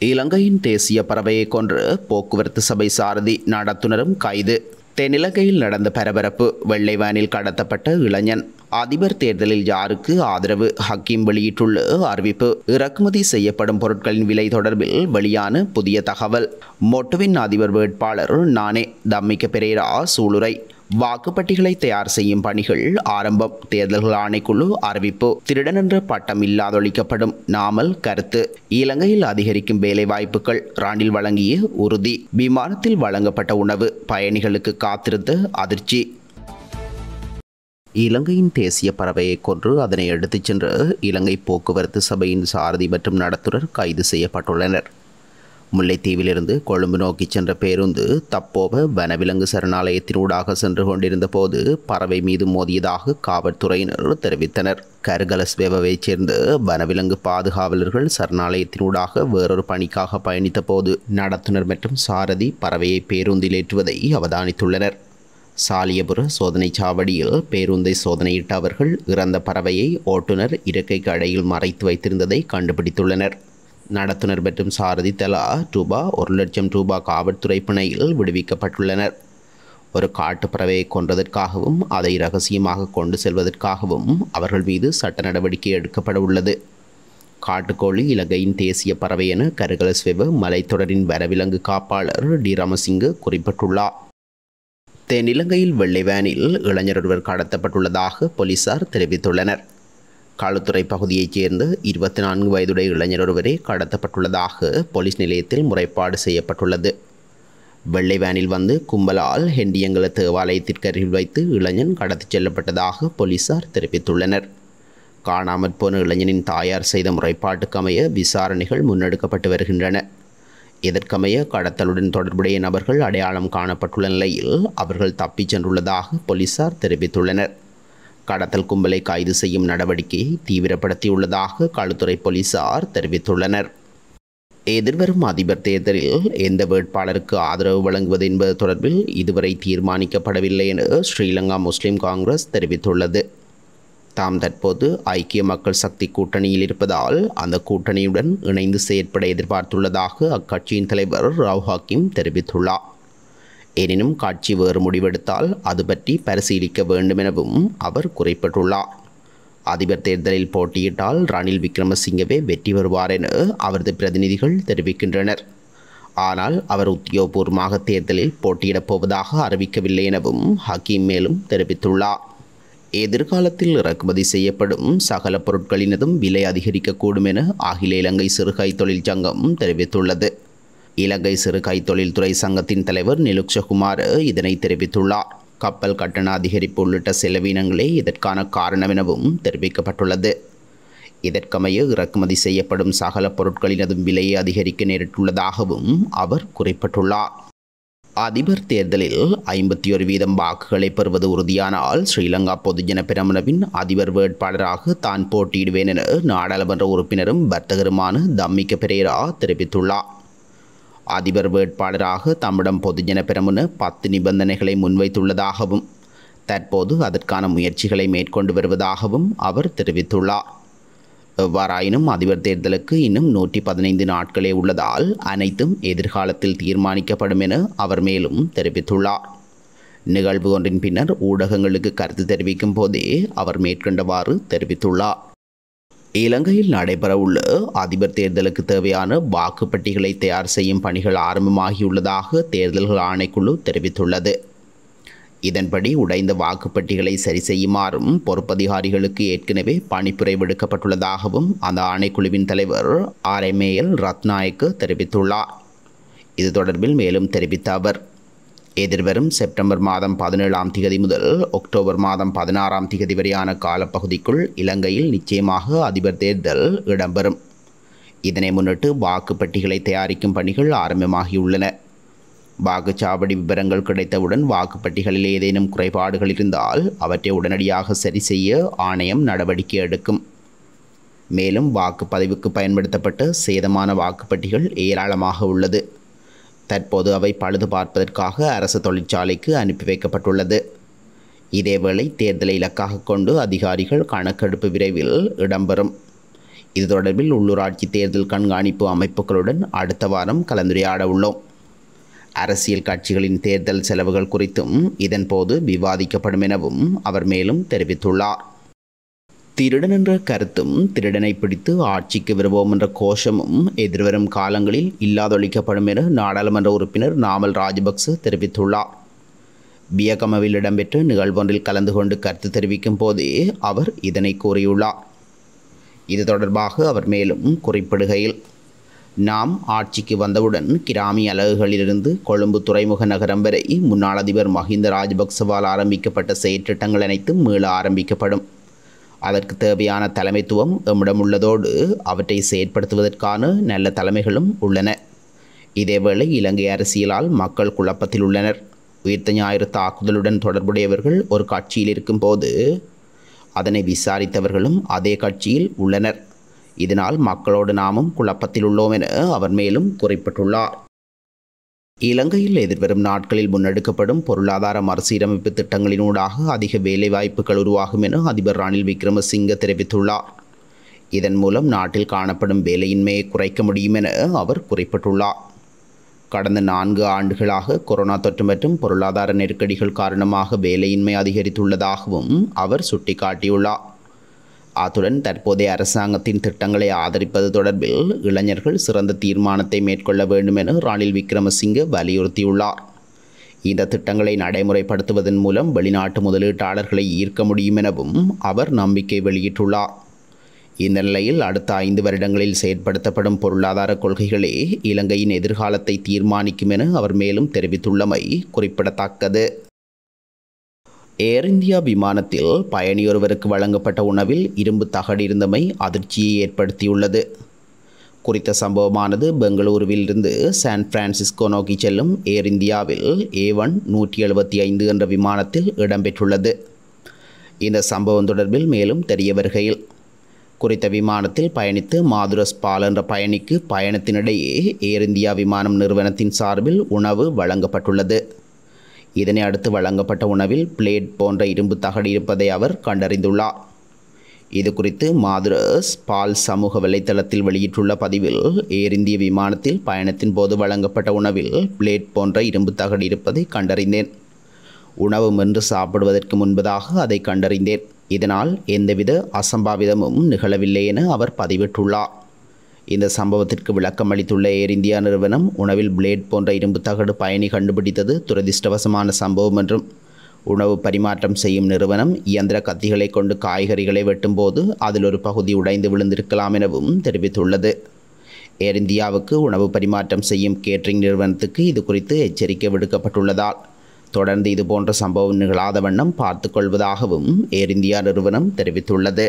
இலங்கையின் தேசிய பறவையை கொன்று போக்குவரத்து சபை சாரதி நடத்துனரும் கைது. தென்னிலங்கையில் நடந்த பரபரப்பு. வெள்ளை வேனில் கடத்தப்பட்ட இளைஞன். அதிபர் தேர்தலில் யாருக்கு ஆதரவு? ஹக்கீம் வெளியிட்டுள்ள அறிவிப்பு. இறக்குமதி செய்யப்படும் பொருட்களின் விலை தொடர்பில் வெளியான புதிய தகவல். மொட்டுவின் அதிபர் வேட்பாளர் நானே. தம்மிக்க பெரேரா சூளுரை. வாக்குப்பட்டிகளை தயார் செய்யும் பணிகள் ஆரம்பம். தேர்தல்கள் ஆணைக்குழு அறிவிப்பு. திருடன் என்ற பட்டம் இல்லாதொழிக்கப்படும். நாமல் கருத்து. இலங்கையில் அதிகரிக்கும் வேலை வாய்ப்புகள். ராணில் வழங்கிய உறுதி. விமானத்தில் வழங்கப்பட்ட உணவு பயணிகளுக்கு காத்திருந்த அதிர்ச்சி. இலங்கையின் தேசிய பறவையை கொன்று அதனை எடுத்துச் சென்ற இலங்கை போக்குவரத்து சபையின் சாரதி மற்றும் நடத்துனர் கைது செய்யப்பட்டுள்ளனர். முல்லைத்தீவிலிருந்து கொழும்பு நோக்கி சென்ற பேருந்து தப்போவ வனவிலங்கு சரணாலயத்தினூடாக சென்று கொண்டிருந்த போது பறவை மீது மோதியதாக காவல்துறையினர் தெரிவித்தனர். கருகலஸ்வேவைச் சேர்ந்த வனவிலங்கு பாதுகாவலர்கள் சரணாலயத்தினூடாக வேறொரு பணிக்காக பயணித்த போது நடத்துனர் மற்றும் சாரதி பறவையை பேருந்தில் ஏற்றுவதை அவதானித்துள்ளனர். சாலியபுர சோதனை சாவடியில் பேருந்தை சோதனையிட்ட அவர்கள் இறந்த பறவையை ஓட்டுநர் இருக்கைக்கு அடையில் மறைத்து வைத்திருந்ததை கண்டுபிடித்துள்ளனர். நடத்துனர் மற்றும் சாரதி தலா ரூபாய் 1,00,000 காவல்துறை பிணையில் விடுவிக்கப்பட்டுள்ளனர். ஒரு காட்டுப்பறவையை கொன்றதற்காகவும் அதை இரகசியமாக கொண்டு செல்வதற்காகவும் அவர்கள் மீது சட்ட நடவடிக்கை எடுக்கப்பட உள்ளது. காட்டுக்கோழி இலங்கையின் தேசிய பறவை என கருகலஸ்வேவ மலைத்தொடரின் வனவிலங்கு காப்பாளர் டி ரமசிங்க குறிப்பிட்டுள்ளார். தென்னிலங்கையில் வெள்ளை வேனில் இளைஞர் ஒருவர் கடத்தப்பட்டுள்ளதாக போலீசார் தெரிவித்துள்ளனர். களுத்துறை பகுதியைச் சேர்ந்த 24 வயதுடைய இளைஞர் ஒருவரே கடத்தப்பட்டுள்ளதாக போலீஸ் நிலையத்தில் முறைப்பாடு செய்யப்பட்டுள்ளது. வெள்ளை வேனில் வந்து கும்பலால் ஹெண்டியங்கல தேவாலயத்திற்கு அருகில் வைத்து இளைஞன் கடத்திச் செல்லப்பட்டதாக போலீசார் தெரிவித்துள்ளனர். காணாமற் போன இளைஞனின் தாயார் செய்த முறைப்பாட்டுக்கமைய விசாரணைகள் முன்னெடுக்கப்பட்டு வருகின்றன. இதற்கமைய கடத்தலுடன் தொடர்புடைய நபர்கள் அடையாளம் காணப்பட்டுள்ள நிலையில் அவர்கள் தப்பிச் சென்றுள்ளதாக போலீசார் தெரிவித்துள்ளனர். கடத்தல் கும்பலை கைது செய்யும் நடவடிக்கையை தீவிரப்படுத்தியுள்ளதாக களுத்துறை போலீசார் தெரிவித்துள்ளனர். எதிர்வரும் அதிபர் தேர்தலில் எந்த வேட்பாளருக்கு ஆதரவு வழங்குவது என்பது தொடர்பில் இதுவரை தீர்மானிக்கப்படவில்லை என ஸ்ரீலங்கா முஸ்லிம் காங்கிரஸ் தெரிவித்துள்ளது. தாம் தற்போது ஐக்கிய மக்கள் சக்தி கூட்டணியில் இருப்பதால் அந்த கூட்டணியுடன் இணைந்து செயற்பட எதிர்பார்த்துள்ளதாக அக்கட்சியின் தலைவர் ராவ் ஹக்கீம் தெரிவித்துள்ளார். எனினும் கட்சி வேறு முடிவெடுத்தால் அது பற்றி பரிசீலிக்க வேண்டும் எனவும் அவர் குறிப்பிட்டுள்ளார். அதிபர் தேர்தலில் போட்டியிட்டால் ரணில் விக்ரமசிங்கவே வெற்றி பெறுவார் என அவரது பிரதிநிதிகள் தெரிவிக்கின்றனர். ஆனால் அவர் உத்தியோகபூர்வமாக தேர்தலில் போட்டியிடப் போவதாக அறிவிக்கவில்லை எனவும் ஹக்கீம் மேலும் தெரிவித்துள்ளார். எதிர்காலத்தில் இறக்குமதி செய்யப்படும் சகல பொருட்களினதும் விலை அதிகரிக்கக்கூடும் என அகில இலங்கை சிறு கைத்தொழில் சங்கம் தெரிவித்துள்ளது. இலங்கை சிறு கைத்தொழில்துறை சங்கத்தின் தலைவர் நிலுக்ஷகுமார் இதனை தெரிவித்துள்ளார். கப்பல் கட்டண அதிகரிப்பு உள்ளிட்ட செலவினங்களே இதற்கான காரணம் எனவும் தெரிவிக்கப்பட்டுள்ளது. இதற்கமைய இறக்குமதி செய்யப்படும் சகல பொருட்களினதும் விலையை அதிகரிக்க நேரிட்டுள்ளதாகவும் அவர் குறிப்பிட்டுள்ளார். அதிபர் தேர்தலில் 51% வாக்குகளை பெறுவது உறுதியானால் ஸ்ரீலங்கா பொதுஜன பெரமுனவின் அதிபர் வேட்பாளராக தான் போட்டியிடுவேன் என நாடாளுமன்ற உறுப்பினரும் வர்த்தகருமான தம்மிக்க பெரேரா தெரிவித்துள்ளார். அதிபர் வேட்பாளராக தம்மிடம் பொதுஜன பெரமுன 10 நிபந்தனைகளை முன்வைத்துள்ளதாகவும் தற்போது அதற்கான முயற்சிகளை மேற்கொண்டு வருவதாகவும் அவர் தெரிவித்துள்ளார். எவ்வாறாயினும் அதிபர் தேர்தலுக்கு இன்னும் 115 நாட்களே உள்ளதால் அனைத்தும் எதிர்காலத்தில் தீர்மானிக்கப்படும் என அவர் மேலும் தெரிவித்துள்ளார். நிகழ்வு ஒன்றின் பின்னர் ஊடகங்களுக்கு கருத்து தெரிவிக்கும் போதே அவர் மேற்கண்டவாறு தெரிவித்துள்ளார். இலங்கையில் நடைபெறவுள்ள அதிபர் தேர்தலுக்கு தேவையான வாக்குப்பட்டிகளை தயார் செய்யும் பணிகள் ஆரம்பமாகியுள்ளதாக தேர்தல்கள் ஆணைக்குழு தெரிவித்துள்ளது. இதன்படி உடைந்த வாக்குப்பட்டிகளை சரி செய்யுமாறும் பொறுப்பதிகாரிகளுக்கு ஏற்கனவே பணிப்புரை விடுக்கப்பட்டுள்ளதாகவும் அந்த ஆணைக்குழுவின் தலைவர் RMAL ரத்நாயக்க தெரிவித்துள்ளார். இது தொடர்பில் மேலும் தெரிவித்த அவர், எதிர்வரும் செப்டம்பர் மாதம் 17ஆம் திகதி முதல் அக்டோபர் மாதம் 16ஆம் திகதி வரையான காலப்பகுதிக்குள் இலங்கையில் நிச்சயமாக அதிபர் தேர்தல் இடம்பெறும். இதனை முன்னிட்டு வாக்குப்பட்டிகளை தயாரிக்கும் பணிகள் ஆரம்பமாகியுள்ளன. வாக்குச்சாவடி விவரங்கள் கிடைத்தவுடன் வாக்குப்பட்டிகளில் ஏதேனும் குறைபாடுகள் இருந்தால் அவற்றை உடனடியாக சரி செய்ய ஆணையம் நடவடிக்கை எடுக்கும். மேலும் வாக்குப்பதிவுக்கு பயன்படுத்தப்பட்ட சேதமான வாக்குப்பட்டிகள் ஏராளமாக உள்ளது. தற்போது அவை பழுது பார்ப்பதற்காக அரசு தொழிற்சாலைக்கு அனுப்பி வைக்கப்பட்டுள்ளது. இதேவேளை தேர்தலை இலக்காக கொண்டு அதிகாரிகள் கணக்கெடுப்பு விரைவில் இடம்பெறும். இது தொடர்பில் உள்ளூராட்சி தேர்தல் கண்காணிப்பு அமைப்புகளுடன் அடுத்த வாரம் கலந்துரையாட உள்ளோம். அரசியல் கட்சிகளின் தேர்தல் செலவுகள் குறித்தும் இதன்போது விவாதிக்கப்படும் எனவும் அவர் மேலும் தெரிவித்துள்ளார். திருடன் என்ற கருத்தும் திருடனை பிடித்து ஆட்சிக்கு வருவோம் என்ற கோஷமும் எதிர்வரும் காலங்களில் இல்லாதொழிக்கப்படும் என நாடாளுமன்ற உறுப்பினர் நாமல் ராஜபக்ச தெரிவித்துள்ளார். பியகமவில் இடம்பெற்ற நிகழ்வொன்றில் கலந்து கொண்டு கருத்து தெரிவிக்கும் போதே அவர் இதனை கூறியுள்ளார். இது தொடர்பாக அவர் மேலும் குறிப்பிடுகையில், நாம் ஆட்சிக்கு வந்தவுடன் கிராமி அலகுகளிலிருந்து கொழும்பு துறைமுக நகரம் வரை முன்னாள் அதிபர் மஹிந்த ராஜபக்சவால் ஆரம்பிக்கப்பட்ட செயற்றிட்டங்கள் அனைத்தும் மீள ஆரம்பிக்கப்படும். அதற்கு தேவையான தலைமைத்துவம் எம்மிடம் உள்ளதோடு அவற்றை செயற்படுத்துவதற்கான நல்ல தலைமைகளும் உள்ளன. இதேவேளை இலங்கை அரசியலால் மக்கள் குழப்பத்தில் உள்ளனர். உயிர்த்த ஞாயிறு தாக்குதலுடன் தொடர்புடையவர்கள் ஒரு கட்சியில் இருக்கும்போது அதனை விசாரித்தவர்களும் அதே கட்சியில் உள்ளனர். இதனால் மக்களோடு நாமும் குழப்பத்தில் உள்ளோம் என அவர் மேலும் குறிப்பிட்டுள்ளார். இலங்கையில் எதிர்வரும் நாட்களில் முன்னெடுக்கப்படும் பொருளாதார மறுசீரமைப்பு திட்டங்களினூடாக அதிக வேலைவாய்ப்புகள் உருவாகும் என அதிபர் ரணில் விக்ரமசிங்க தெரிவித்துள்ளார். இதன் மூலம் நாட்டில் காணப்படும் வேலையின்மையை குறைக்க முடியும் என அவர் குறிப்பிட்டுள்ளார். கடந்த 4 ஆண்டுகளாக கொரோனா தொற்று மற்றும் பொருளாதார நெருக்கடிகள் காரணமாக வேலையின்மை அதிகரித்துள்ளதாகவும் அவர் சுட்டிக்காட்டியுள்ளார். அத்துடன் தற்போதைய அரசாங்கத்தின் திட்டங்களை ஆதரிப்பது தொடர்பில் இளைஞர்கள் சிறந்த தீர்மானத்தை மேற்கொள்ள வேண்டும் என ரணில் விக்ரமசிங்க வலியுறுத்தியுள்ளார். இந்த திட்டங்களை நடைமுறைப்படுத்துவதன் மூலம் வெளிநாட்டு முதலீட்டாளர்களை ஈர்க்க முடியும் எனவும் அவர் நம்பிக்கை வெளியிட்டுள்ளார். இந்த நிலையில் அடுத்த 5 வருடங்களில் செயற்படுத்தப்படும் பொருளாதார கொள்கைகளே இலங்கையின் எதிர்காலத்தை தீர்மானிக்கும் என அவர் மேலும் தெரிவித்துள்ளமை குறிப்பிடத்தக்கது. ஏர் இந்தியா விமானத்தில் பயணியொருவருக்கு வழங்கப்பட்ட உணவில் இரும்பு தகடு இருந்தமை அதிர்ச்சியை ஏற்படுத்தியுள்ளது. குறித்த சம்பவமானது பெங்களூருவில் இருந்து சான் பிரான்சிஸ்கோ நோக்கி செல்லும் ஏர் இந்தியாவில் A1-175 என்ற விமானத்தில் இடம்பெற்றுள்ளது. இந்த சம்பவம் தொடர்பில் மேலும் தெரிய வருகையில், குறித்த விமானத்தில் பயணித்து மாதுரஸ் பால் என்ற பயணிக்கு பயணத்தினிடையே ஏர் இந்தியா விமானம் நிறுவனத்தின் சார்பில் உணவு வழங்கப்பட்டுள்ளது. இதனை அடுத்து வழங்கப்பட்ட உணவில் பிளேட் போன்ற இரும்பு தகடு இருப்பதை அவர் கண்டறிந்துள்ளார். இது குறித்து மாதுரஸ் பால் சமூக வலைத்தளத்தில் வெளியிட்டுள்ள பதிவில், ஏர் இந்திய விமானத்தில் பயணத்தின் போது வழங்கப்பட்ட உணவில் பிளேட் போன்ற இரும்பு தகடு இருப்பதை கண்டறிந்தேன். உணவு மென்று சாப்பிடுவதற்கு முன்பதாக அதை கண்டறிந்தேன். இதனால் எந்தவித அசம்பாவிதமும் நிகழவில்லை என அவர் பதிவிட்டுள்ளார். இந்த சம்பவத்திற்கு விளக்கம் அளித்துள்ள ஏர் இந்தியா நிறுவனம், உணவில் பிளேட் போன்ற இரும்பு தகடு பயணி கண்டுபிடித்தது துரதிர்ஷ்டவசமான சம்பவம் என்றும், உணவு பரிமாற்றம் செய்யும் நிறுவனம் இயந்திர கத்திகளை கொண்டு காய்கறிகளை வெட்டும்போது அதில் ஒரு பகுதி உடைந்து விழுந்திருக்கலாம் எனவும் தெரிவித்துள்ளது. ஏர் இந்தியாவுக்கு உணவு பரிமாற்றம் செய்யும் கேட்டரிங் நிறுவனத்துக்கு இது குறித்து எச்சரிக்கை விடுக்கப்பட்டுள்ளதால் தொடர்ந்து இதுபோன்ற சம்பவம் நிகழாத வண்ணம் பார்த்துக் கொள்வதாகவும் ஏர் இந்தியா நிறுவனம் தெரிவித்துள்ளது.